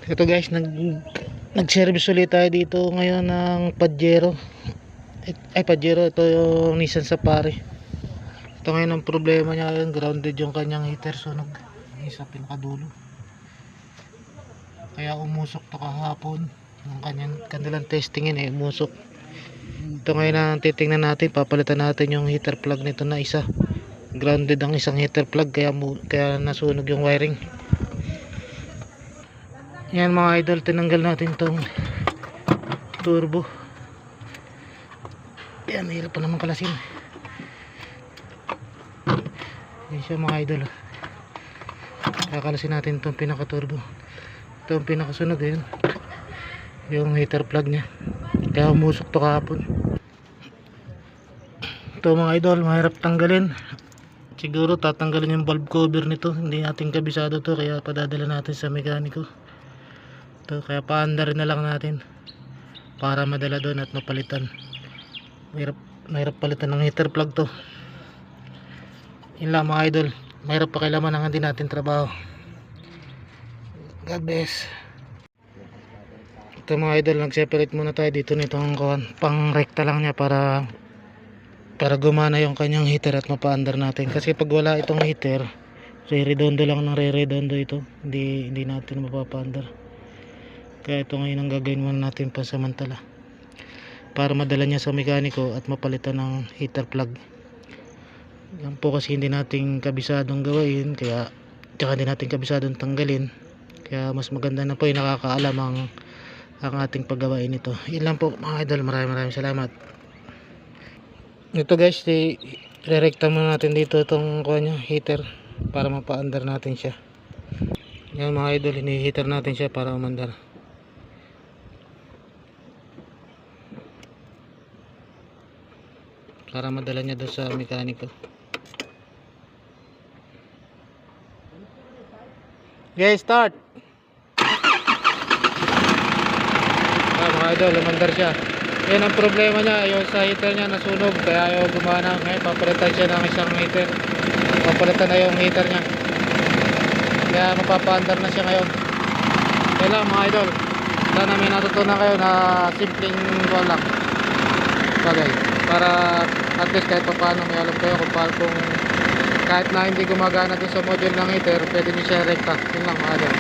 Ito guys, nag-service ulit tayo dito ngayon ng Pajero. Pajero, ito yung Nissan Safari. Ito ngayon ang problema niya, yun, grounded yung kanyang heater, sunog isa pinakadulo. Kaya umusok to kahapon. Yung kanilang testingin umusok. Ito ngayon ang titingnan natin, papalitan natin yung heater plug nito na isa. Grounded ang isang heater plug, kaya nasunog yung wiring. Yan mga idol, tinanggal natin tong turbo. Yan, hirap pa naman kalasin. Yan siya mga idol. Kakalasin natin tong pinaka turbo. Ito ang pinakasunog yun, yung heater plug nya, kaya umusok to kahapon. Ito mga idol, mahirap tanggalin. Siguro tatanggalin yung valve cover nito, hindi natin kabisado to, kaya padadala natin sa mekaniko to, kaya paandar na lang natin para madala doon at mapalitan. Mahirap palitan ng heater plug to. Yun lang mga idol, mahirap pakilaman ang hindi natin trabaho. God bless. Ito mga idol, nag-separate muna tayo dito nitong pang rekta lang niya para gumana yung kanyang heater at mapaandar natin. Kasi pag wala itong heater, re-redondo lang ng re-redondo ito, hindi natin mapapaandar. Kaya ito ngayon ang gagawin muna natin pansamantala para madala niya sa mekaniko at mapalitan ng heater plug. Yan po kasi hindi natin kabisadong gawain, kaya hindi natin kabisadong tanggalin. Kaya mas maganda na po yung nakakaalam ang ating paggawain nito. Yun lang po mga idol, maraming salamat. Ito guys, re-rekta muna natin dito itong heater para mapaandar natin siya. Yan mga idol, hini-heater natin siya para umandar. Para madala niya doon sa mekaniko. Okay, start! Mga idol, umandar siya. Yan ang problema niya, yung sa heater niya nasunog, kaya ayaw gumana. Ngayon papalitan siya ng isang heater, papalitan na yung heater niya, kaya mapapaandar na siya ngayon. Kaya lang mga idol, sana may natutunan kayo na simpleng lang bagay, para at least kahit pa paano may alam kayo kung kahit na hindi gumagana dun sa module ng heater, pwede nyo siya rekta. Yun lang mga idol.